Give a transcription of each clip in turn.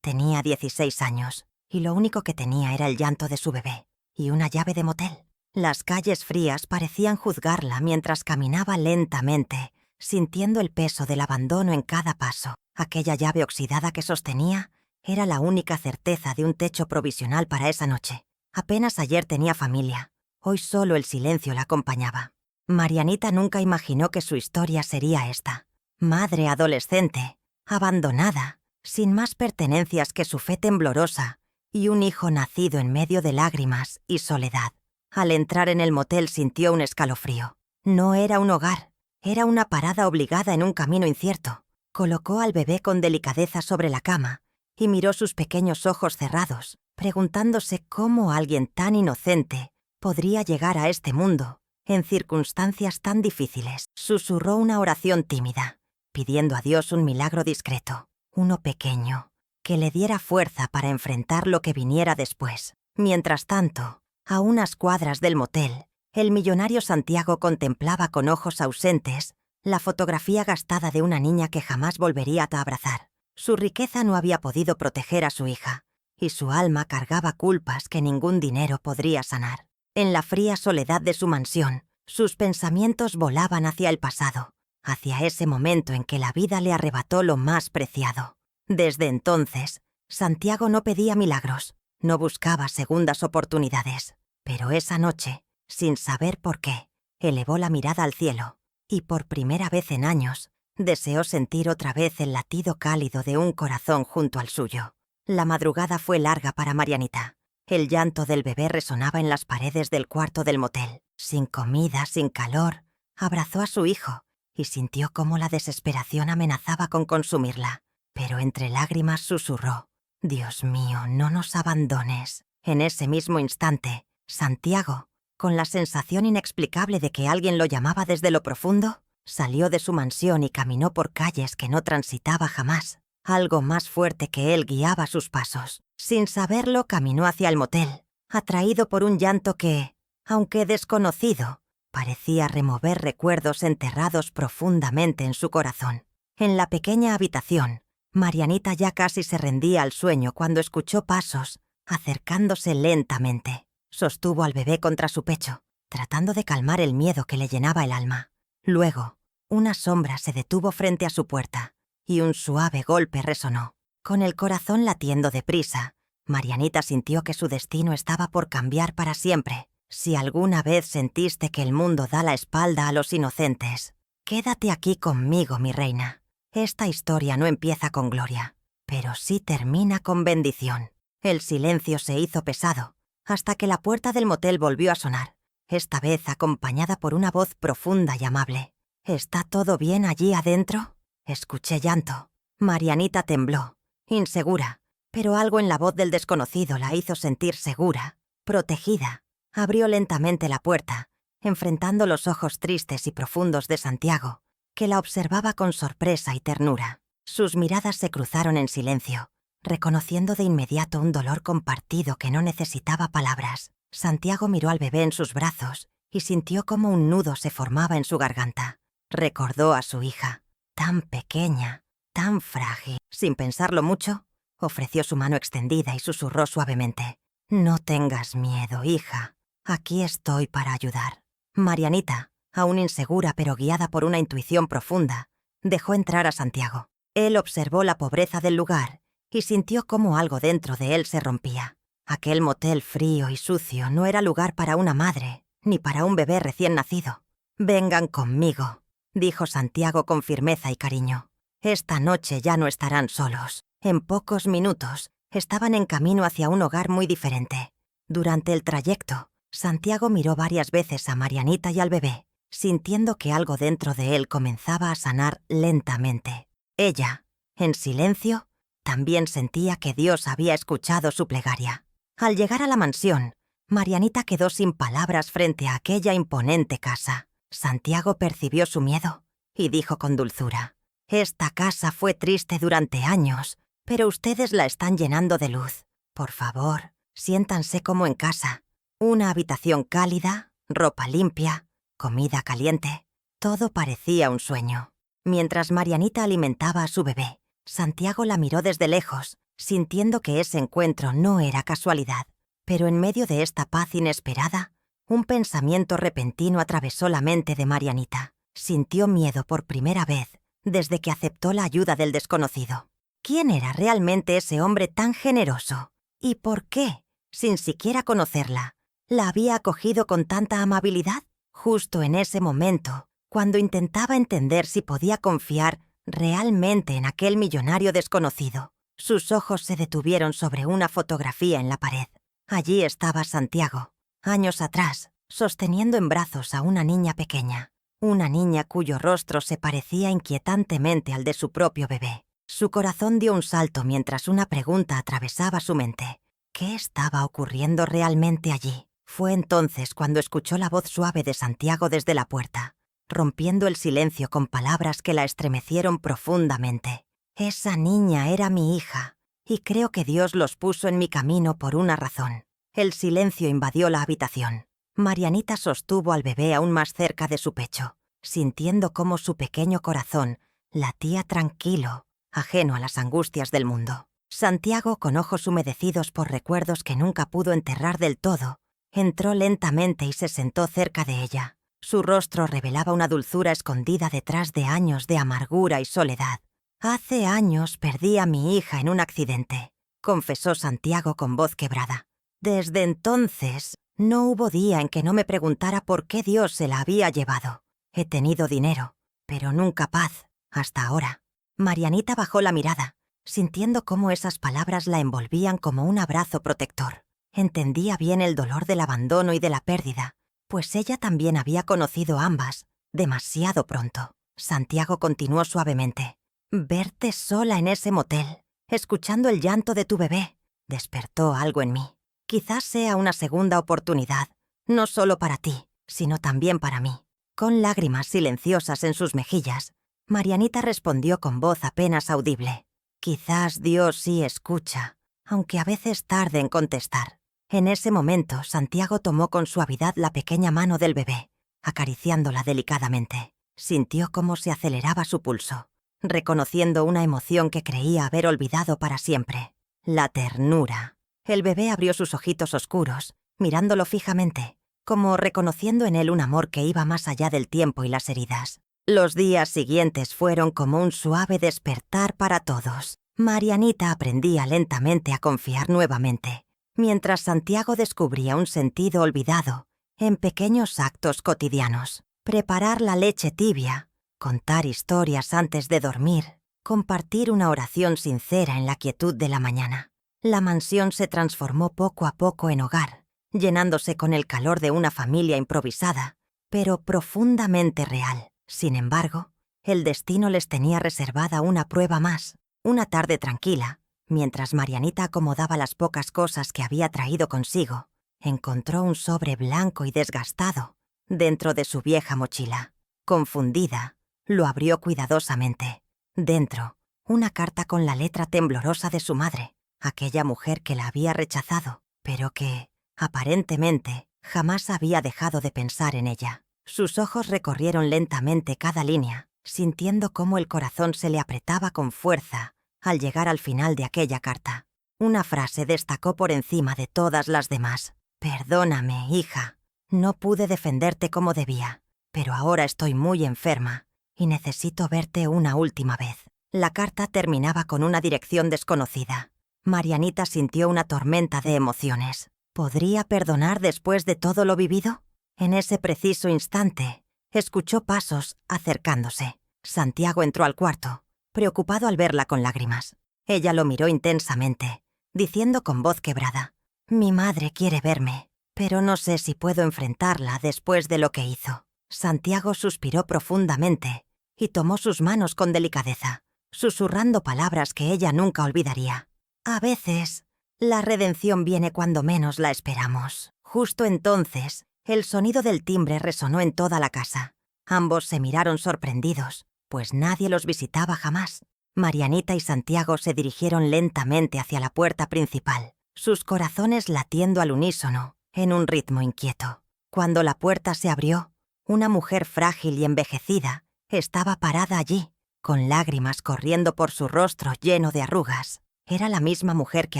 Tenía 16 años, y lo único que tenía era el llanto de su bebé y una llave de motel. Las calles frías parecían juzgarla mientras caminaba lentamente, sintiendo el peso del abandono en cada paso. Aquella llave oxidada que sostenía era la única certeza de un techo provisional para esa noche. Apenas ayer tenía familia. Hoy solo el silencio la acompañaba. Marianita nunca imaginó que su historia sería esta. Madre adolescente, abandonada, sin más pertenencias que su fe temblorosa, y un hijo nacido en medio de lágrimas y soledad. Al entrar en el motel sintió un escalofrío. No era un hogar, era una parada obligada en un camino incierto. Colocó al bebé con delicadeza sobre la cama y miró sus pequeños ojos cerrados, preguntándose cómo alguien tan inocente podría llegar a este mundo en circunstancias tan difíciles. Susurró una oración tímida, pidiendo a Dios un milagro discreto, uno pequeño, que le diera fuerza para enfrentar lo que viniera después. Mientras tanto, a unas cuadras del motel, el millonario Santiago contemplaba con ojos ausentes la fotografía gastada de una niña que jamás volvería a abrazar. Su riqueza no había podido proteger a su hija, y su alma cargaba culpas que ningún dinero podría sanar. En la fría soledad de su mansión, sus pensamientos volaban hacia el pasado, hacia ese momento en que la vida le arrebató lo más preciado. Desde entonces, Santiago no pedía milagros, no buscaba segundas oportunidades. Pero esa noche, sin saber por qué, elevó la mirada al cielo y por primera vez en años deseó sentir otra vez el latido cálido de un corazón junto al suyo. La madrugada fue larga para Marianita. El llanto del bebé resonaba en las paredes del cuarto del motel. Sin comida, sin calor, abrazó a su hijo y sintió cómo la desesperación amenazaba con consumirla. Pero entre lágrimas susurró: «Dios mío, no nos abandones». En ese mismo instante, Santiago, con la sensación inexplicable de que alguien lo llamaba desde lo profundo, salió de su mansión y caminó por calles que no transitaba jamás. Algo más fuerte que él guiaba sus pasos. Sin saberlo, caminó hacia el motel, atraído por un llanto que, aunque desconocido, parecía remover recuerdos enterrados profundamente en su corazón. En la pequeña habitación, Marianita ya casi se rendía al sueño cuando escuchó pasos acercándose lentamente. Sostuvo al bebé contra su pecho, tratando de calmar el miedo que le llenaba el alma. Luego, una sombra se detuvo frente a su puerta y un suave golpe resonó. Con el corazón latiendo deprisa, Marianita sintió que su destino estaba por cambiar para siempre. Si alguna vez sentiste que el mundo da la espalda a los inocentes, quédate aquí conmigo, mi reina. Esta historia no empieza con gloria, pero sí termina con bendición. El silencio se hizo pesado, hasta que la puerta del motel volvió a sonar, esta vez acompañada por una voz profunda y amable. «¿Está todo bien allí adentro?» Escuché llanto. Marianita tembló, insegura, pero algo en la voz del desconocido la hizo sentir segura, protegida. Abrió lentamente la puerta, enfrentando los ojos tristes y profundos de Santiago, que la observaba con sorpresa y ternura. Sus miradas se cruzaron en silencio, reconociendo de inmediato un dolor compartido que no necesitaba palabras. Santiago miró al bebé en sus brazos y sintió cómo un nudo se formaba en su garganta. Recordó a su hija, tan pequeña, tan frágil. Sin pensarlo mucho, ofreció su mano extendida y susurró suavemente: «No tengas miedo, hija. Aquí estoy para ayudar». Marianita, aún insegura pero guiada por una intuición profunda, dejó entrar a Santiago. Él observó la pobreza del lugar y sintió cómo algo dentro de él se rompía. Aquel motel frío y sucio no era lugar para una madre, ni para un bebé recién nacido. «Vengan conmigo», dijo Santiago con firmeza y cariño. «Esta noche ya no estarán solos». En pocos minutos, estaban en camino hacia un hogar muy diferente. Durante el trayecto, Santiago miró varias veces a Marianita y al bebé, sintiendo que algo dentro de él comenzaba a sanar lentamente. Ella, en silencio, también sentía que Dios había escuchado su plegaria. Al llegar a la mansión, Marianita quedó sin palabras frente a aquella imponente casa. Santiago percibió su miedo y dijo con dulzura: «Esta casa fue triste durante años, pero ustedes la están llenando de luz. Por favor, siéntanse como en casa. Una habitación cálida, ropa limpia, comida caliente». Todo parecía un sueño. Mientras Marianita alimentaba a su bebé, Santiago la miró desde lejos sintiendo que ese encuentro no era casualidad. Pero en medio de esta paz inesperada, un pensamiento repentino atravesó la mente de Marianita. Sintió miedo por primera vez desde que aceptó la ayuda del desconocido. ¿Quién era realmente ese hombre tan generoso? ¿Y por qué, sin siquiera conocerla, la había acogido con tanta amabilidad? Justo en ese momento, cuando intentaba entender si podía confiar realmente en aquel millonario desconocido, sus ojos se detuvieron sobre una fotografía en la pared. Allí estaba Santiago, años atrás, sosteniendo en brazos a una niña pequeña, una niña cuyo rostro se parecía inquietantemente al de su propio bebé. Su corazón dio un salto mientras una pregunta atravesaba su mente. ¿Qué estaba ocurriendo realmente allí? Fue entonces cuando escuchó la voz suave de Santiago desde la puerta, rompiendo el silencio con palabras que la estremecieron profundamente. Esa niña era mi hija, y creo que Dios los puso en mi camino por una razón. El silencio invadió la habitación. Marianita sostuvo al bebé aún más cerca de su pecho, sintiendo cómo su pequeño corazón latía tranquilo, ajeno a las angustias del mundo. Santiago, con ojos humedecidos por recuerdos que nunca pudo enterrar del todo, entró lentamente y se sentó cerca de ella. Su rostro revelaba una dulzura escondida detrás de años de amargura y soledad. «Hace años perdí a mi hija en un accidente», confesó Santiago con voz quebrada. «Desde entonces, no hubo día en que no me preguntara por qué Dios se la había llevado. He tenido dinero, pero nunca paz, hasta ahora». Marianita bajó la mirada, sintiendo cómo esas palabras la envolvían como un abrazo protector. Entendía bien el dolor del abandono y de la pérdida, pues ella también había conocido ambas, demasiado pronto. Santiago continuó suavemente. «Verte sola en ese motel, escuchando el llanto de tu bebé, despertó algo en mí. Quizás sea una segunda oportunidad, no solo para ti, sino también para mí». Con lágrimas silenciosas en sus mejillas, Marianita respondió con voz apenas audible. «Quizás Dios sí escucha, aunque a veces tarde en contestar». En ese momento, Santiago tomó con suavidad la pequeña mano del bebé, acariciándola delicadamente. Sintió cómo se aceleraba su pulso, reconociendo una emoción que creía haber olvidado para siempre: la ternura. El bebé abrió sus ojitos oscuros, mirándolo fijamente, como reconociendo en él un amor que iba más allá del tiempo y las heridas. Los días siguientes fueron como un suave despertar para todos. Marianita aprendía lentamente a confiar nuevamente, mientras Santiago descubría un sentido olvidado en pequeños actos cotidianos. Preparar la leche tibia, contar historias antes de dormir, compartir una oración sincera en la quietud de la mañana. La mansión se transformó poco a poco en hogar, llenándose con el calor de una familia improvisada, pero profundamente real. Sin embargo, el destino les tenía reservada una prueba más. Una tarde tranquila, mientras Marianita acomodaba las pocas cosas que había traído consigo, encontró un sobre blanco y desgastado dentro de su vieja mochila. Confundida, lo abrió cuidadosamente. Dentro, una carta con la letra temblorosa de su madre, aquella mujer que la había rechazado, pero que, aparentemente, jamás había dejado de pensar en ella. Sus ojos recorrieron lentamente cada línea, sintiendo cómo el corazón se le apretaba con fuerza al llegar al final de aquella carta. Una frase destacó por encima de todas las demás. «Perdóname, hija. No pude defenderte como debía, pero ahora estoy muy enferma y necesito verte una última vez». La carta terminaba con una dirección desconocida. Marianita sintió una tormenta de emociones. ¿Podría perdonar después de todo lo vivido? En ese preciso instante, escuchó pasos acercándose. Santiago entró al cuarto, preocupado al verla con lágrimas. Ella lo miró intensamente, diciendo con voz quebrada: «Mi madre quiere verme, pero no sé si puedo enfrentarla después de lo que hizo». Santiago suspiró profundamente y tomó sus manos con delicadeza, susurrando palabras que ella nunca olvidaría. «A veces, la redención viene cuando menos la esperamos». Justo entonces, el sonido del timbre resonó en toda la casa. Ambos se miraron sorprendidos, pues nadie los visitaba jamás. Marianita y Santiago se dirigieron lentamente hacia la puerta principal, sus corazones latiendo al unísono, en un ritmo inquieto. Cuando la puerta se abrió, una mujer frágil y envejecida estaba parada allí, con lágrimas corriendo por su rostro lleno de arrugas. Era la misma mujer que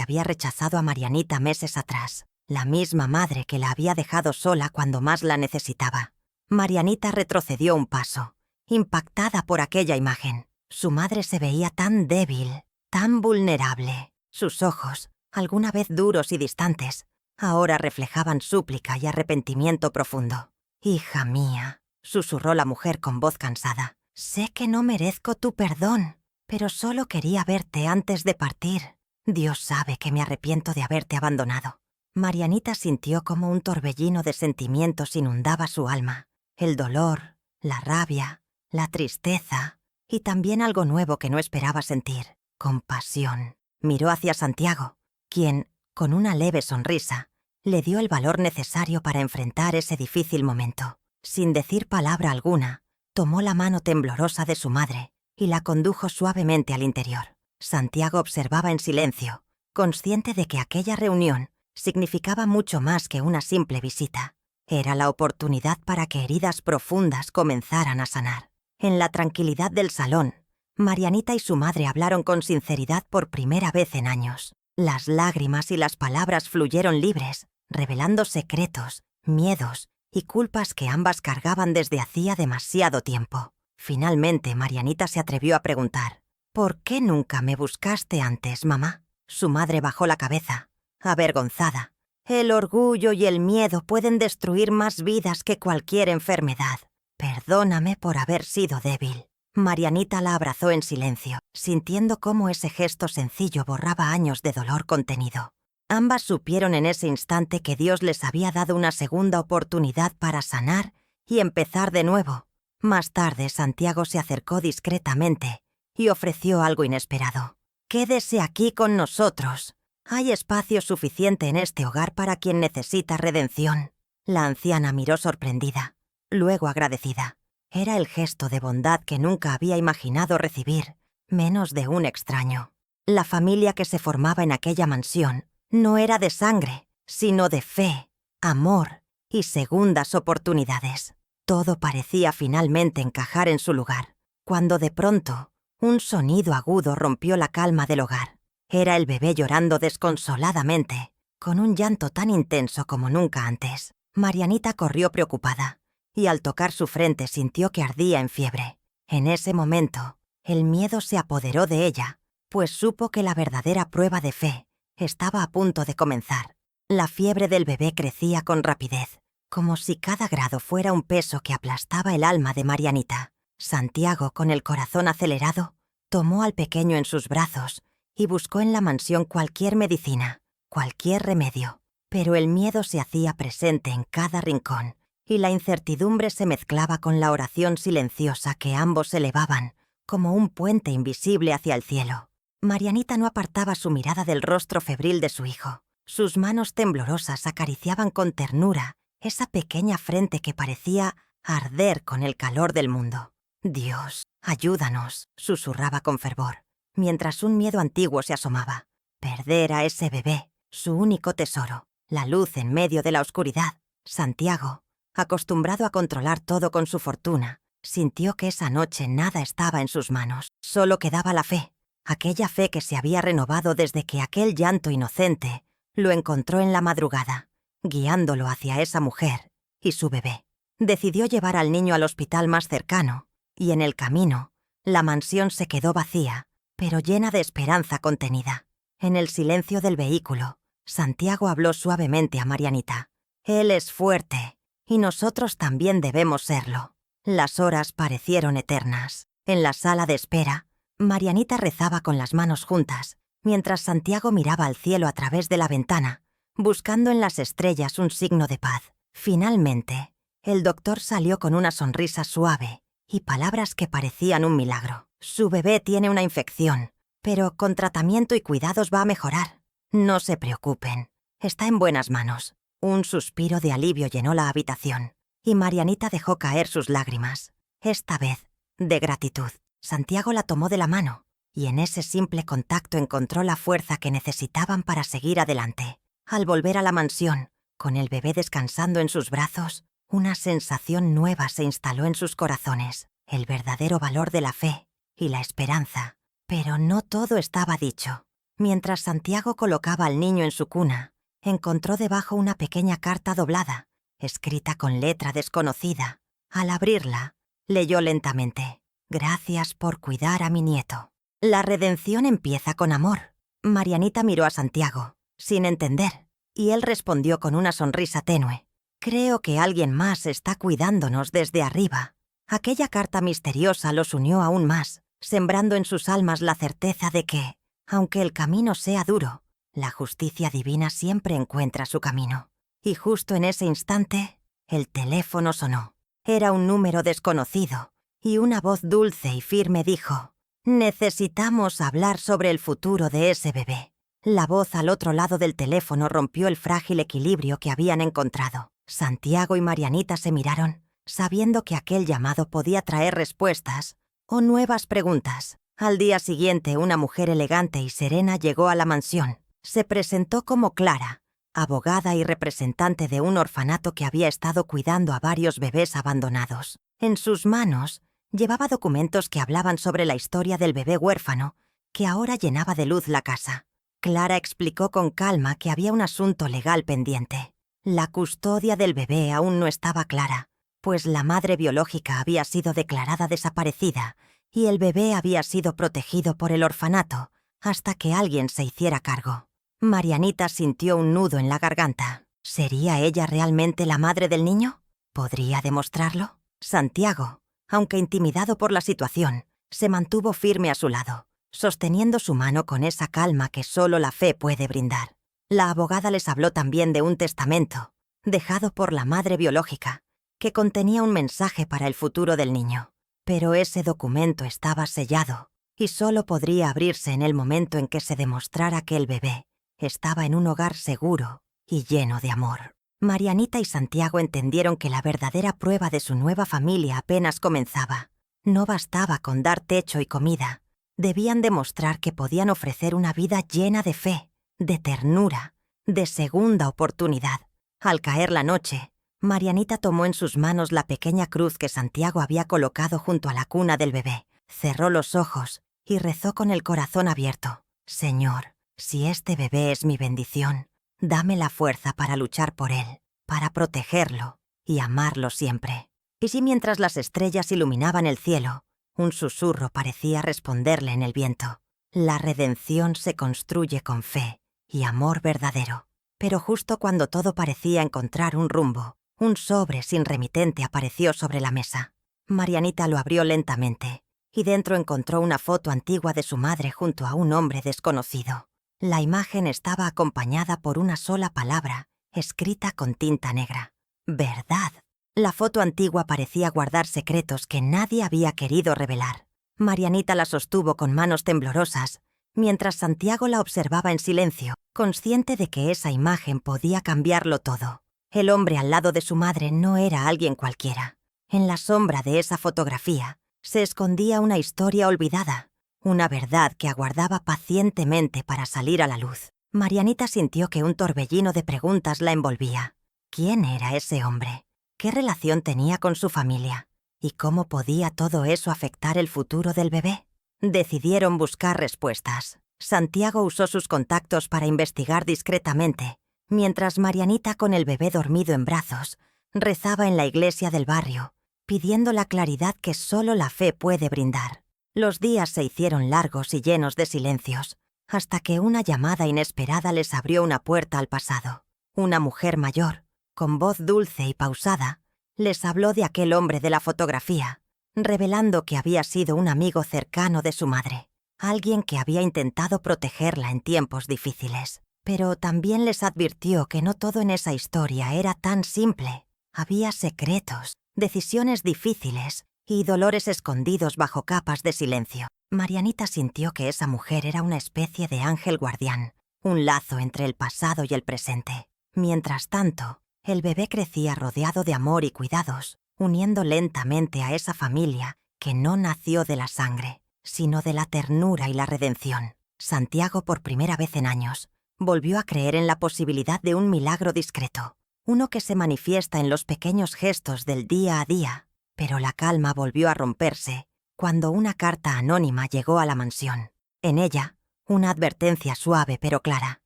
había rechazado a Marianita meses atrás, la misma madre que la había dejado sola cuando más la necesitaba. Marianita retrocedió un paso, impactada por aquella imagen. Su madre se veía tan débil, tan vulnerable. Sus ojos, alguna vez duros y distantes, ahora reflejaban súplica y arrepentimiento profundo. «Hija mía», susurró la mujer con voz cansada, «sé que no merezco tu perdón, pero solo quería verte antes de partir. Dios sabe que me arrepiento de haberte abandonado». Marianita sintió como un torbellino de sentimientos inundaba su alma. El dolor, la rabia, la tristeza y también algo nuevo que no esperaba sentir, compasión. Miró hacia Santiago, quien, con una leve sonrisa, le dio el valor necesario para enfrentar ese difícil momento. Sin decir palabra alguna, tomó la mano temblorosa de su madre y la condujo suavemente al interior. Santiago observaba en silencio, consciente de que aquella reunión significaba mucho más que una simple visita. Era la oportunidad para que heridas profundas comenzaran a sanar. En la tranquilidad del salón, Marianita y su madre hablaron con sinceridad por primera vez en años. Las lágrimas y las palabras fluyeron libres, revelando secretos, miedos y culpas que ambas cargaban desde hacía demasiado tiempo. Finalmente, Marianita se atrevió a preguntar: «¿Por qué nunca me buscaste antes, mamá?». Su madre bajó la cabeza, avergonzada. «El orgullo y el miedo pueden destruir más vidas que cualquier enfermedad. Perdóname por haber sido débil». Marianita la abrazó en silencio, sintiendo cómo ese gesto sencillo borraba años de dolor contenido. Ambas supieron en ese instante que Dios les había dado una segunda oportunidad para sanar y empezar de nuevo. Más tarde, Santiago se acercó discretamente y ofreció algo inesperado. «Quédese aquí con nosotros. Hay espacio suficiente en este hogar para quien necesita redención». La anciana miró sorprendida, luego agradecida. Era el gesto de bondad que nunca había imaginado recibir, menos de un extraño. La familia que se formaba en aquella mansión no era de sangre, sino de fe, amor y segundas oportunidades. Todo parecía finalmente encajar en su lugar, cuando de pronto un sonido agudo rompió la calma del hogar. Era el bebé llorando desconsoladamente, con un llanto tan intenso como nunca antes. Marianita corrió preocupada, y al tocar su frente sintió que ardía en fiebre. En ese momento, el miedo se apoderó de ella, pues supo que la verdadera prueba de fe estaba a punto de comenzar. La fiebre del bebé crecía con rapidez, como si cada grado fuera un peso que aplastaba el alma de Marianita. Santiago, con el corazón acelerado, tomó al pequeño en sus brazos y buscó en la mansión cualquier medicina, cualquier remedio. Pero el miedo se hacía presente en cada rincón, y la incertidumbre se mezclaba con la oración silenciosa que ambos elevaban, como un puente invisible hacia el cielo. Marianita no apartaba su mirada del rostro febril de su hijo. Sus manos temblorosas acariciaban con ternura esa pequeña frente que parecía arder con el calor del mundo. «Dios, ayúdanos», susurraba con fervor, mientras un miedo antiguo se asomaba. Perder a ese bebé, su único tesoro, la luz en medio de la oscuridad. Santiago, acostumbrado a controlar todo con su fortuna, sintió que esa noche nada estaba en sus manos. Solo quedaba la fe, aquella fe que se había renovado desde que aquel llanto inocente lo encontró en la madrugada, guiándolo hacia esa mujer y su bebé. Decidió llevar al niño al hospital más cercano, y en el camino, la mansión se quedó vacía, pero llena de esperanza contenida. En el silencio del vehículo, Santiago habló suavemente a Marianita. «Él es fuerte, y nosotros también debemos serlo». Las horas parecieron eternas. En la sala de espera, Marianita rezaba con las manos juntas, mientras Santiago miraba al cielo a través de la ventana, buscando en las estrellas un signo de paz. Finalmente, el doctor salió con una sonrisa suave y palabras que parecían un milagro. «Su bebé tiene una infección, pero con tratamiento y cuidados va a mejorar. No se preocupen, está en buenas manos». Un suspiro de alivio llenó la habitación, y Marianita dejó caer sus lágrimas, esta vez de gratitud. Santiago la tomó de la mano, y en ese simple contacto encontró la fuerza que necesitaban para seguir adelante. Al volver a la mansión, con el bebé descansando en sus brazos, una sensación nueva se instaló en sus corazones, el verdadero valor de la fe y la esperanza. Pero no todo estaba dicho. Mientras Santiago colocaba al niño en su cuna, encontró debajo una pequeña carta doblada, escrita con letra desconocida. Al abrirla, leyó lentamente: «Gracias por cuidar a mi nieto». La redención empieza con amor. Marianita miró a Santiago, sin entender, y él respondió con una sonrisa tenue: «Creo que alguien más está cuidándonos desde arriba». Aquella carta misteriosa los unió aún más, sembrando en sus almas la certeza de que, aunque el camino sea duro, la justicia divina siempre encuentra su camino. Y justo en ese instante, el teléfono sonó. Era un número desconocido, y una voz dulce y firme dijo: «Necesitamos hablar sobre el futuro de ese bebé». La voz al otro lado del teléfono rompió el frágil equilibrio que habían encontrado. Santiago y Marianita se miraron, sabiendo que aquel llamado podía traer respuestas o nuevas preguntas. Al día siguiente, una mujer elegante y serena llegó a la mansión. Se presentó como Clara, abogada y representante de un orfanato que había estado cuidando a varios bebés abandonados. En sus manos llevaba documentos que hablaban sobre la historia del bebé huérfano, que ahora llenaba de luz la casa. Clara explicó con calma que había un asunto legal pendiente. La custodia del bebé aún no estaba clara, pues la madre biológica había sido declarada desaparecida y el bebé había sido protegido por el orfanato hasta que alguien se hiciera cargo. Marianita sintió un nudo en la garganta. ¿Sería ella realmente la madre del niño? ¿Podría demostrarlo? Santiago, aunque intimidado por la situación, se mantuvo firme a su lado, sosteniendo su mano con esa calma que solo la fe puede brindar. La abogada les habló también de un testamento, dejado por la madre biológica, que contenía un mensaje para el futuro del niño. Pero ese documento estaba sellado y solo podría abrirse en el momento en que se demostrara que el bebé estaba en un hogar seguro y lleno de amor. Marianita y Santiago entendieron que la verdadera prueba de su nueva familia apenas comenzaba. No bastaba con dar techo y comida. Debían demostrar que podían ofrecer una vida llena de fe, de ternura, de segunda oportunidad. Al caer la noche, Marianita tomó en sus manos la pequeña cruz que Santiago había colocado junto a la cuna del bebé. Cerró los ojos y rezó con el corazón abierto: «Señor, si este bebé es mi bendición, dame la fuerza para luchar por él, para protegerlo y amarlo siempre». Y si mientras las estrellas iluminaban el cielo, un susurro parecía responderle en el viento: «La redención se construye con fe y amor verdadero». Pero justo cuando todo parecía encontrar un rumbo, un sobre sin remitente apareció sobre la mesa. Marianita lo abrió lentamente, y dentro encontró una foto antigua de su madre junto a un hombre desconocido. La imagen estaba acompañada por una sola palabra, escrita con tinta negra: «Verdad». La foto antigua parecía guardar secretos que nadie había querido revelar. Marianita la sostuvo con manos temblorosas, mientras Santiago la observaba en silencio, consciente de que esa imagen podía cambiarlo todo. El hombre al lado de su madre no era alguien cualquiera. En la sombra de esa fotografía se escondía una historia olvidada, una verdad que aguardaba pacientemente para salir a la luz. Marianita sintió que un torbellino de preguntas la envolvía. ¿Quién era ese hombre? ¿Qué relación tenía con su familia? ¿Y cómo podía todo eso afectar el futuro del bebé? Decidieron buscar respuestas. Santiago usó sus contactos para investigar discretamente, mientras Marianita, con el bebé dormido en brazos, rezaba en la iglesia del barrio, pidiendo la claridad que solo la fe puede brindar. Los días se hicieron largos y llenos de silencios, hasta que una llamada inesperada les abrió una puerta al pasado. Una mujer mayor, con voz dulce y pausada, les habló de aquel hombre de la fotografía, revelando que había sido un amigo cercano de su madre, alguien que había intentado protegerla en tiempos difíciles. Pero también les advirtió que no todo en esa historia era tan simple. Había secretos, decisiones difíciles y dolores escondidos bajo capas de silencio. Marianita sintió que esa mujer era una especie de ángel guardián, un lazo entre el pasado y el presente. Mientras tanto, el bebé crecía rodeado de amor y cuidados, uniendo lentamente a esa familia que no nació de la sangre, sino de la ternura y la redención. Santiago, por primera vez en años, volvió a creer en la posibilidad de un milagro discreto, uno que se manifiesta en los pequeños gestos del día a día. Pero la calma volvió a romperse cuando una carta anónima llegó a la mansión. En ella, Una advertencia suave pero clara.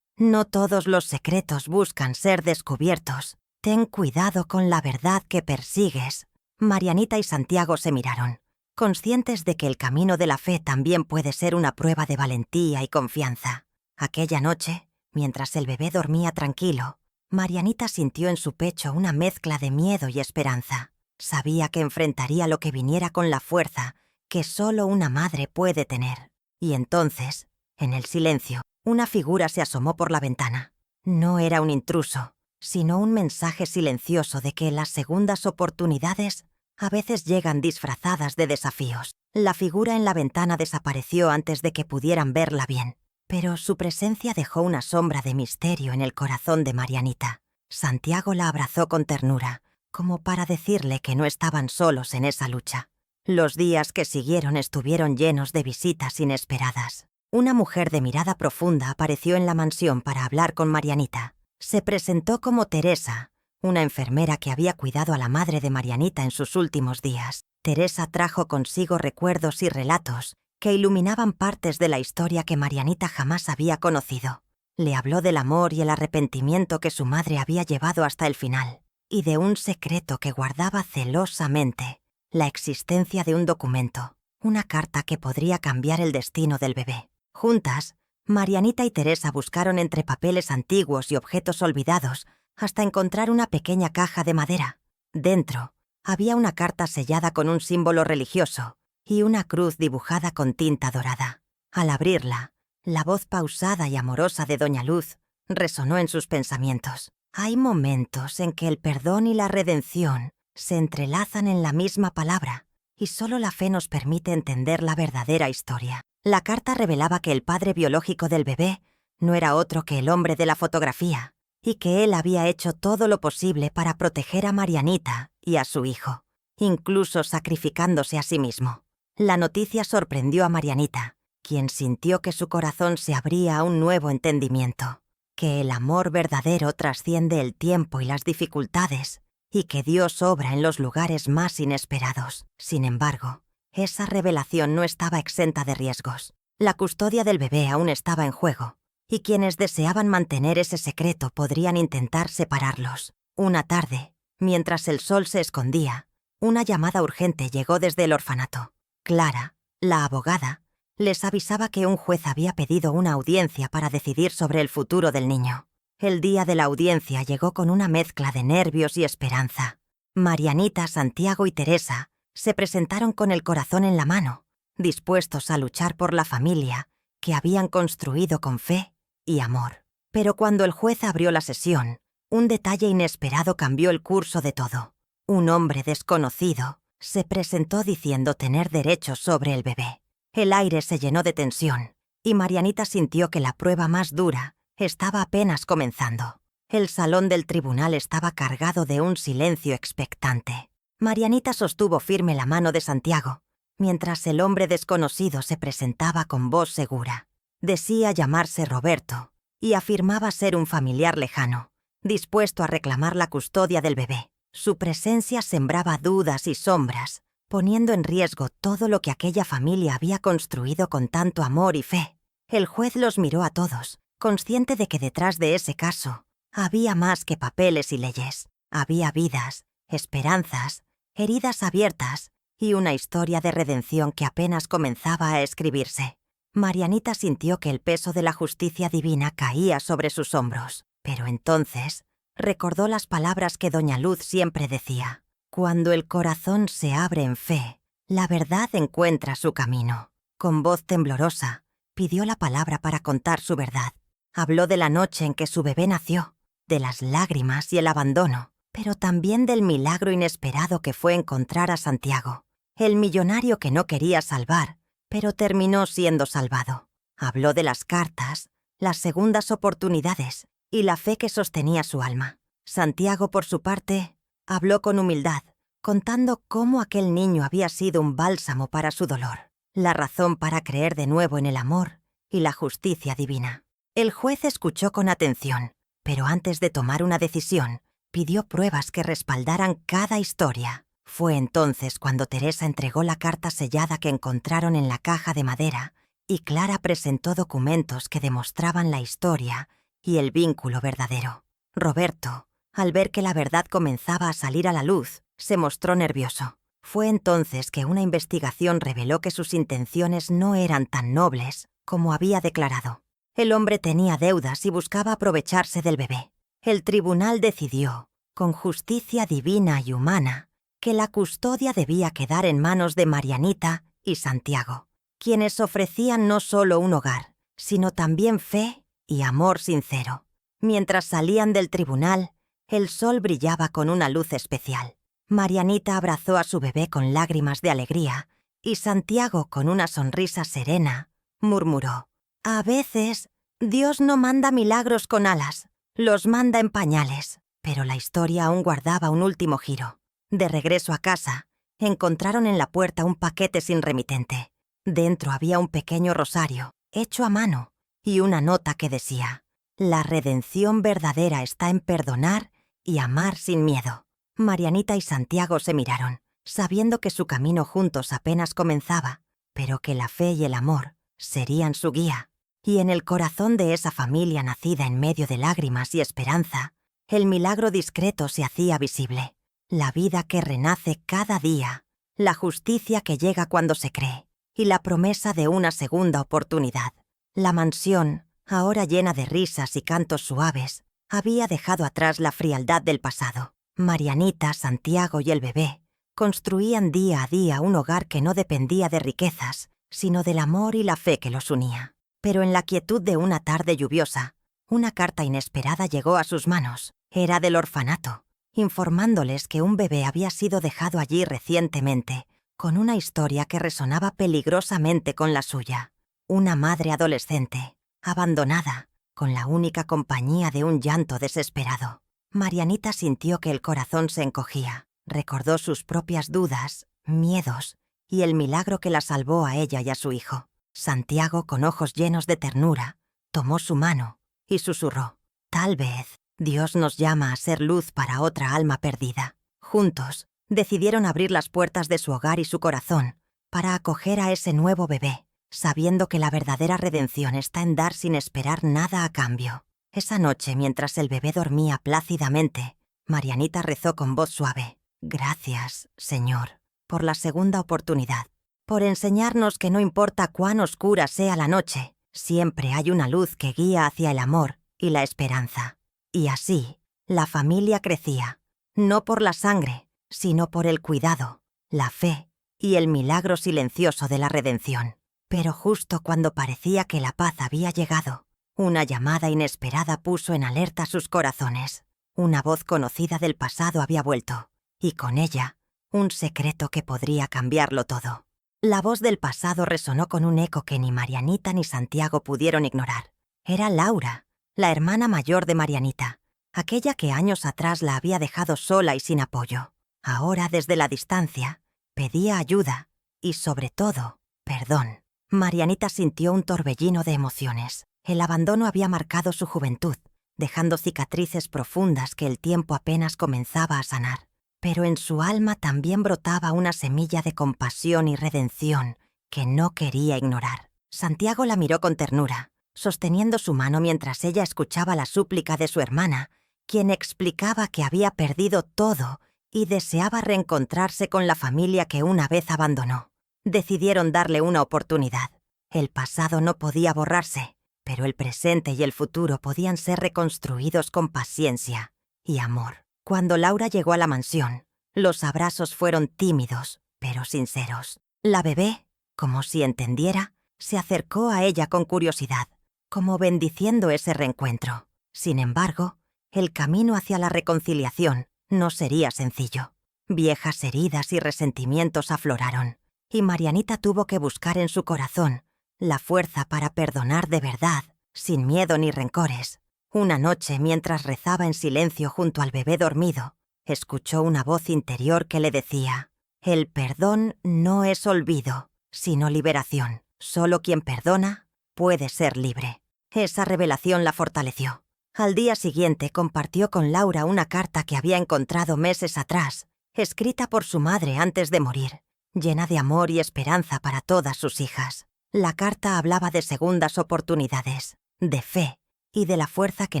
No todos los secretos buscan ser descubiertos. Ten cuidado con la verdad que persigues. Marianita y Santiago se miraron, conscientes de que el camino de la fe también puede ser una prueba de valentía y confianza. Aquella noche, mientras el bebé dormía tranquilo, Marianita sintió en su pecho una mezcla de miedo y esperanza. Sabía que enfrentaría lo que viniera con la fuerza que solo una madre puede tener. Y entonces, en el silencio, una figura se asomó por la ventana. No era un intruso, sino un mensaje silencioso de que las segundas oportunidades a veces llegan disfrazadas de desafíos. La figura en la ventana desapareció antes de que pudieran verla bien, pero su presencia dejó una sombra de misterio en el corazón de Marianita. Santiago la abrazó con ternura, como para decirle que no estaban solos en esa lucha. Los días que siguieron estuvieron llenos de visitas inesperadas. Una mujer de mirada profunda apareció en la mansión para hablar con Marianita. Se presentó como Teresa, una enfermera que había cuidado a la madre de Marianita en sus últimos días. Teresa trajo consigo recuerdos y relatos que iluminaban partes de la historia que Marianita jamás había conocido. Le habló del amor y el arrepentimiento que su madre había llevado hasta el final, y de un secreto que guardaba celosamente: la existencia de un documento, una carta que podría cambiar el destino del bebé. Juntas, Marianita y Teresa buscaron entre papeles antiguos y objetos olvidados hasta encontrar una pequeña caja de madera. Dentro había una carta sellada con un símbolo religioso y una cruz dibujada con tinta dorada. Al abrirla, la voz pausada y amorosa de Doña Luz resonó en sus pensamientos. Hay momentos en que el perdón y la redención se entrelazan en la misma palabra, y solo la fe nos permite entender la verdadera historia. La carta revelaba que el padre biológico del bebé no era otro que el hombre de la fotografía, y que él había hecho todo lo posible para proteger a Marianita y a su hijo, incluso sacrificándose a sí mismo. La noticia sorprendió a Marianita, quien sintió que su corazón se abría a un nuevo entendimiento, que el amor verdadero trasciende el tiempo y las dificultades, y que Dios obra en los lugares más inesperados. Sin embargo, esa revelación no estaba exenta de riesgos. La custodia del bebé aún estaba en juego, y quienes deseaban mantener ese secreto podrían intentar separarlos. Una tarde, mientras el sol se escondía, una llamada urgente llegó desde el orfanato. Clara, la abogada, les avisaba que un juez había pedido una audiencia para decidir sobre el futuro del niño. El día de la audiencia llegó con una mezcla de nervios y esperanza. Marianita, Santiago y Teresa se presentaron con el corazón en la mano, dispuestos a luchar por la familia que habían construido con fe y amor. Pero cuando el juez abrió la sesión, un detalle inesperado cambió el curso de todo. Un hombre desconocido se presentó diciendo tener derechos sobre el bebé. El aire se llenó de tensión, y Marianita sintió que la prueba más dura estaba apenas comenzando. El salón del tribunal estaba cargado de un silencio expectante. Marianita sostuvo firme la mano de Santiago, mientras el hombre desconocido se presentaba con voz segura. Decía llamarse Roberto, y afirmaba ser un familiar lejano, dispuesto a reclamar la custodia del bebé. Su presencia sembraba dudas y sombras, poniendo en riesgo todo lo que aquella familia había construido con tanto amor y fe. El juez los miró a todos, consciente de que detrás de ese caso había más que papeles y leyes. Había vidas, esperanzas, heridas abiertas y una historia de redención que apenas comenzaba a escribirse. Marianita sintió que el peso de la justicia divina caía sobre sus hombros, pero entonces recordó las palabras que Doña Luz siempre decía: cuando el corazón se abre en fe, la verdad encuentra su camino. Con voz temblorosa, pidió la palabra para contar su verdad. Habló de la noche en que su bebé nació, de las lágrimas y el abandono, pero también del milagro inesperado que fue encontrar a Santiago, el millonario que no quería salvar, pero terminó siendo salvado. Habló de las cartas, las segundas oportunidades y la fe que sostenía su alma. Santiago, por su parte, habló con humildad, contando cómo aquel niño había sido un bálsamo para su dolor, la razón para creer de nuevo en el amor y la justicia divina. El juez escuchó con atención, pero antes de tomar una decisión, pidió pruebas que respaldaran cada historia. Fue entonces cuando Teresa entregó la carta sellada que encontraron en la caja de madera y Clara presentó documentos que demostraban la historia y el vínculo verdadero. Roberto, al ver que la verdad comenzaba a salir a la luz, se mostró nervioso. Fue entonces que una investigación reveló que sus intenciones no eran tan nobles como había declarado. El hombre tenía deudas y buscaba aprovecharse del bebé. El tribunal decidió, con justicia divina y humana, que la custodia debía quedar en manos de Marianita y Santiago, quienes ofrecían no solo un hogar, sino también fe y amor sincero. Mientras salían del tribunal, el sol brillaba con una luz especial. Marianita abrazó a su bebé con lágrimas de alegría y Santiago, con una sonrisa serena, murmuró: «A veces, Dios no manda milagros con alas, los manda en pañales». Pero la historia aún guardaba un último giro. De regreso a casa, encontraron en la puerta un paquete sin remitente. Dentro había un pequeño rosario, hecho a mano, y una nota que decía: «La redención verdadera está en perdonar y amar sin miedo». Marianita y Santiago se miraron, sabiendo que su camino juntos apenas comenzaba, pero que la fe y el amor serían su guía. Y en el corazón de esa familia nacida en medio de lágrimas y esperanza, el milagro discreto se hacía visible. La vida que renace cada día, la justicia que llega cuando se cree, y la promesa de una segunda oportunidad. La mansión, ahora llena de risas y cantos suaves, había dejado atrás la frialdad del pasado. Marianita, Santiago y el bebé construían día a día un hogar que no dependía de riquezas, sino del amor y la fe que los unía. Pero en la quietud de una tarde lluviosa, una carta inesperada llegó a sus manos. Era del orfanato, informándoles que un bebé había sido dejado allí recientemente, con una historia que resonaba peligrosamente con la suya. Una madre adolescente, abandonada, con la única compañía de un llanto desesperado. Marianita sintió que el corazón se encogía. Recordó sus propias dudas, miedos y el milagro que la salvó a ella y a su hijo. Santiago, con ojos llenos de ternura, tomó su mano y susurró: «Tal vez Dios nos llama a ser luz para otra alma perdida». Juntos, decidieron abrir las puertas de su hogar y su corazón para acoger a ese nuevo bebé, sabiendo que la verdadera redención está en dar sin esperar nada a cambio. Esa noche, mientras el bebé dormía plácidamente, Marianita rezó con voz suave: «Gracias, Señor, por la segunda oportunidad, por enseñarnos que no importa cuán oscura sea la noche, siempre hay una luz que guía hacia el amor y la esperanza». Y así, la familia crecía, no por la sangre, sino por el cuidado, la fe y el milagro silencioso de la redención. Pero justo cuando parecía que la paz había llegado, una llamada inesperada puso en alerta sus corazones. Una voz conocida del pasado había vuelto, y con ella, un secreto que podría cambiarlo todo. La voz del pasado resonó con un eco que ni Marianita ni Santiago pudieron ignorar. Era Laura, la hermana mayor de Marianita, aquella que años atrás la había dejado sola y sin apoyo. Ahora, desde la distancia, pedía ayuda y, sobre todo, perdón. Marianita sintió un torbellino de emociones. El abandono había marcado su juventud, dejando cicatrices profundas que el tiempo apenas comenzaba a sanar. Pero en su alma también brotaba una semilla de compasión y redención que no quería ignorar. Santiago la miró con ternura, sosteniendo su mano mientras ella escuchaba la súplica de su hermana, quien explicaba que había perdido todo y deseaba reencontrarse con la familia que una vez abandonó. Decidieron darle una oportunidad. El pasado no podía borrarse, pero el presente y el futuro podían ser reconstruidos con paciencia y amor. Cuando Laura llegó a la mansión, los abrazos fueron tímidos, pero sinceros. La bebé, como si entendiera, se acercó a ella con curiosidad, como bendiciendo ese reencuentro. Sin embargo, el camino hacia la reconciliación no sería sencillo. Viejas heridas y resentimientos afloraron, y Marianita tuvo que buscar en su corazón la fuerza para perdonar de verdad, sin miedo ni rencores. Una noche, mientras rezaba en silencio junto al bebé dormido, escuchó una voz interior que le decía: «El perdón no es olvido, sino liberación. Solo quien perdona puede ser libre». Esa revelación la fortaleció. Al día siguiente compartió con Laura una carta que había encontrado meses atrás, escrita por su madre antes de morir, llena de amor y esperanza para todas sus hijas. La carta hablaba de segundas oportunidades, de fe y de la fuerza que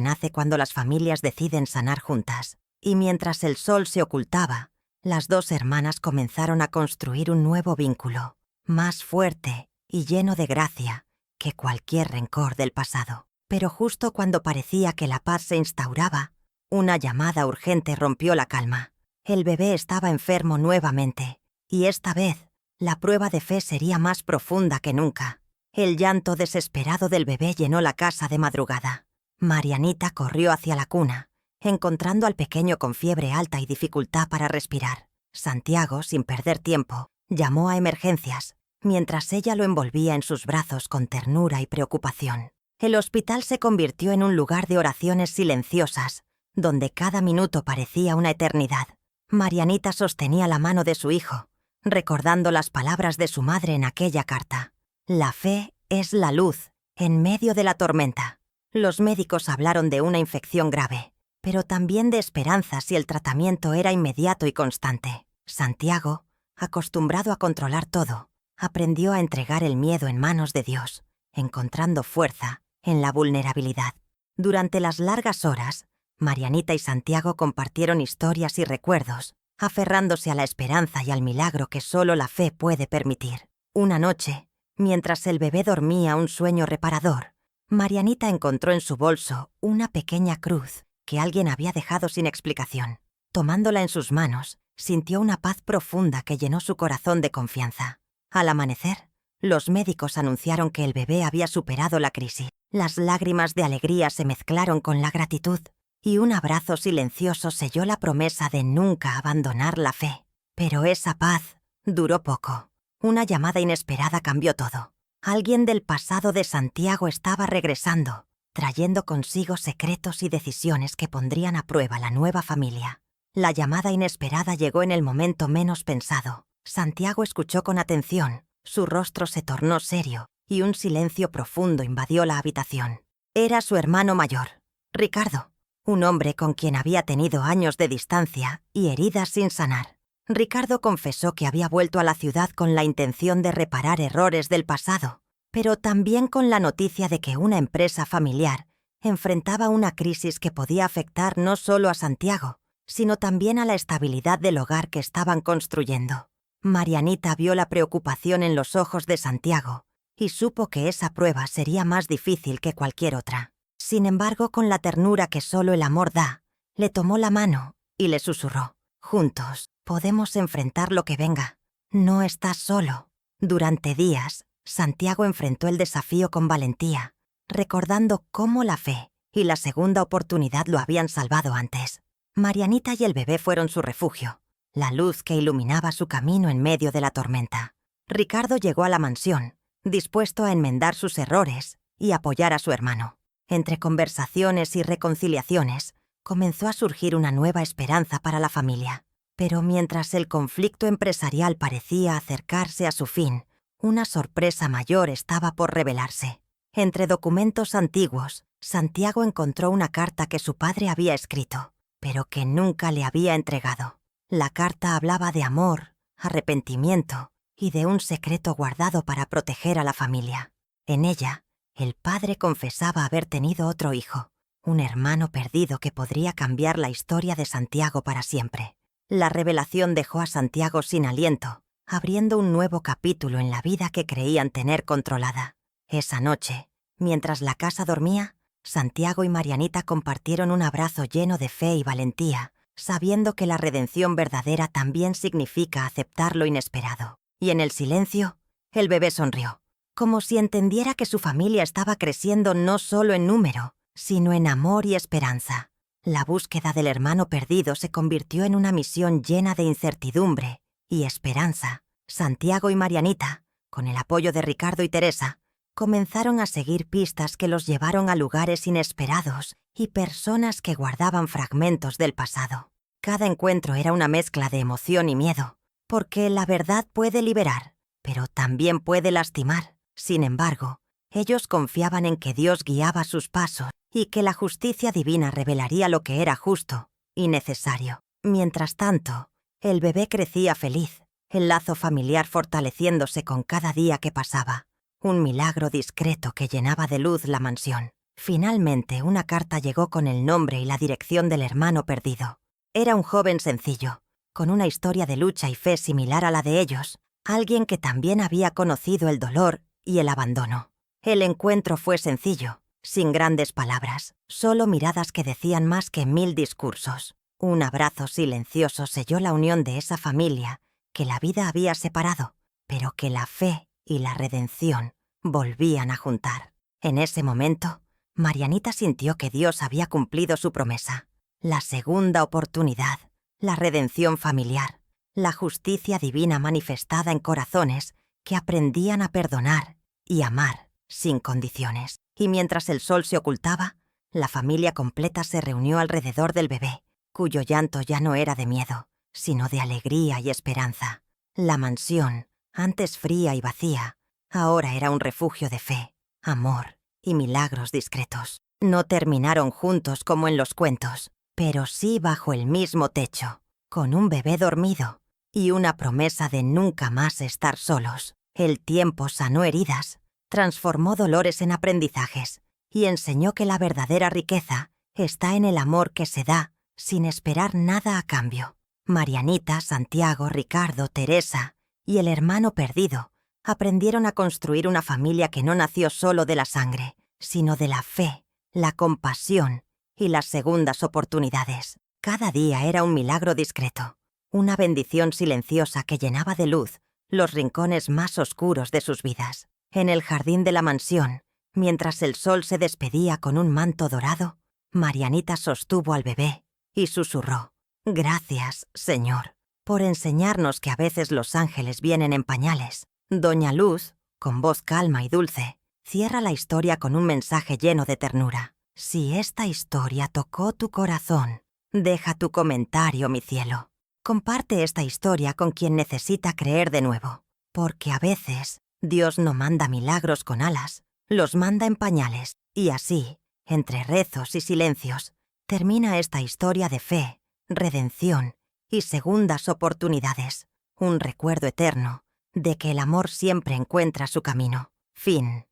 nace cuando las familias deciden sanar juntas. Y mientras el sol se ocultaba, las dos hermanas comenzaron a construir un nuevo vínculo, más fuerte y lleno de gracia que cualquier rencor del pasado. Pero justo cuando parecía que la paz se instauraba, una llamada urgente rompió la calma. El bebé estaba enfermo nuevamente, y esta vez la prueba de fe sería más profunda que nunca. El llanto desesperado del bebé llenó la casa de madrugada. Marianita corrió hacia la cuna, encontrando al pequeño con fiebre alta y dificultad para respirar. Santiago, sin perder tiempo, llamó a emergencias, mientras ella lo envolvía en sus brazos con ternura y preocupación. El hospital se convirtió en un lugar de oraciones silenciosas, donde cada minuto parecía una eternidad. Marianita sostenía la mano de su hijo, recordando las palabras de su madre en aquella carta. La fe es la luz en medio de la tormenta. Los médicos hablaron de una infección grave, pero también de esperanza si el tratamiento era inmediato y constante. Santiago, acostumbrado a controlar todo, aprendió a entregar el miedo en manos de Dios, encontrando fuerza en la vulnerabilidad. Durante las largas horas, Marianita y Santiago compartieron historias y recuerdos, aferrándose a la esperanza y al milagro que solo la fe puede permitir. Una noche, mientras el bebé dormía un sueño reparador, Marianita encontró en su bolso una pequeña cruz que alguien había dejado sin explicación. Tomándola en sus manos, sintió una paz profunda que llenó su corazón de confianza. Al amanecer, los médicos anunciaron que el bebé había superado la crisis. Las lágrimas de alegría se mezclaron con la gratitud, y un abrazo silencioso selló la promesa de nunca abandonar la fe. Pero esa paz duró poco. Una llamada inesperada cambió todo. Alguien del pasado de Santiago estaba regresando, trayendo consigo secretos y decisiones que pondrían a prueba la nueva familia. La llamada inesperada llegó en el momento menos pensado. Santiago escuchó con atención, su rostro se tornó serio, y un silencio profundo invadió la habitación. Era su hermano mayor, Ricardo, un hombre con quien había tenido años de distancia y heridas sin sanar. Ricardo confesó que había vuelto a la ciudad con la intención de reparar errores del pasado, pero también con la noticia de que una empresa familiar enfrentaba una crisis que podía afectar no solo a Santiago, sino también a la estabilidad del hogar que estaban construyendo. Marianita vio la preocupación en los ojos de Santiago y supo que esa prueba sería más difícil que cualquier otra. Sin embargo, con la ternura que solo el amor da, le tomó la mano y le susurró: «Juntos podemos enfrentar lo que venga. No estás solo». Durante días, Santiago enfrentó el desafío con valentía, recordando cómo la fe y la segunda oportunidad lo habían salvado antes. Marianita y el bebé fueron su refugio, la luz que iluminaba su camino en medio de la tormenta. Ricardo llegó a la mansión, dispuesto a enmendar sus errores y apoyar a su hermano. Entre conversaciones y reconciliaciones, comenzó a surgir una nueva esperanza para la familia. Pero mientras el conflicto empresarial parecía acercarse a su fin, una sorpresa mayor estaba por revelarse. Entre documentos antiguos, Santiago encontró una carta que su padre había escrito, pero que nunca le había entregado. La carta hablaba de amor, arrepentimiento y de un secreto guardado para proteger a la familia. En ella, el padre confesaba haber tenido otro hijo, un hermano perdido que podría cambiar la historia de Santiago para siempre. La revelación dejó a Santiago sin aliento, abriendo un nuevo capítulo en la vida que creían tener controlada. Esa noche, mientras la casa dormía, Santiago y Marianita compartieron un abrazo lleno de fe y valentía, sabiendo que la redención verdadera también significa aceptar lo inesperado. Y en el silencio, el bebé sonrió, como si entendiera que su familia estaba creciendo no solo en número, sino en amor y esperanza. La búsqueda del hermano perdido se convirtió en una misión llena de incertidumbre y esperanza. Santiago y Marianita, con el apoyo de Ricardo y Teresa, comenzaron a seguir pistas que los llevaron a lugares inesperados y personas que guardaban fragmentos del pasado. Cada encuentro era una mezcla de emoción y miedo, porque la verdad puede liberar, pero también puede lastimar. Sin embargo, ellos confiaban en que Dios guiaba sus pasos y que la justicia divina revelaría lo que era justo y necesario. Mientras tanto, el bebé crecía feliz, el lazo familiar fortaleciéndose con cada día que pasaba. un milagro discreto que llenaba de luz la mansión. Finalmente, una carta llegó con el nombre y la dirección del hermano perdido. Era un joven sencillo, con una historia de lucha y fe similar a la de ellos, alguien que también había conocido el dolor y el abandono. El encuentro fue sencillo, sin grandes palabras, solo miradas que decían más que 1000 discursos. Un abrazo silencioso selló la unión de esa familia que la vida había separado, pero que la fe y la redención volvían a juntar. En ese momento, Marianita sintió que Dios había cumplido su promesa. La segunda oportunidad, la redención familiar, la justicia divina manifestada en corazones que aprendían a perdonar y amar sin condiciones. Y mientras el sol se ocultaba, la familia completa se reunió alrededor del bebé, cuyo llanto ya no era de miedo, sino de alegría y esperanza. La mansión, antes fría y vacía, ahora era un refugio de fe, amor y milagros discretos. No terminaron juntos como en los cuentos, pero sí bajo el mismo techo, con un bebé dormido y una promesa de nunca más estar solos. El tiempo sanó heridas, transformó dolores en aprendizajes y enseñó que la verdadera riqueza está en el amor que se da sin esperar nada a cambio. Marianita, Santiago, Ricardo, Teresa y el hermano perdido aprendieron a construir una familia que no nació solo de la sangre, sino de la fe, la compasión y las segundas oportunidades. Cada día era un milagro discreto, una bendición silenciosa que llenaba de luz los rincones más oscuros de sus vidas. En el jardín de la mansión, mientras el sol se despedía con un manto dorado, Marianita sostuvo al bebé y susurró: «Gracias, Señor, por enseñarnos que a veces los ángeles vienen en pañales». Doña Luz, con voz calma y dulce, cierra la historia con un mensaje lleno de ternura. «Si esta historia tocó tu corazón, deja tu comentario, mi cielo. Comparte esta historia con quien necesita creer de nuevo, porque a veces Dios no manda milagros con alas, los manda en pañales». Y así, entre rezos y silencios, termina esta historia de fe, redención y segundas oportunidades, un recuerdo eterno de que el amor siempre encuentra su camino. Fin.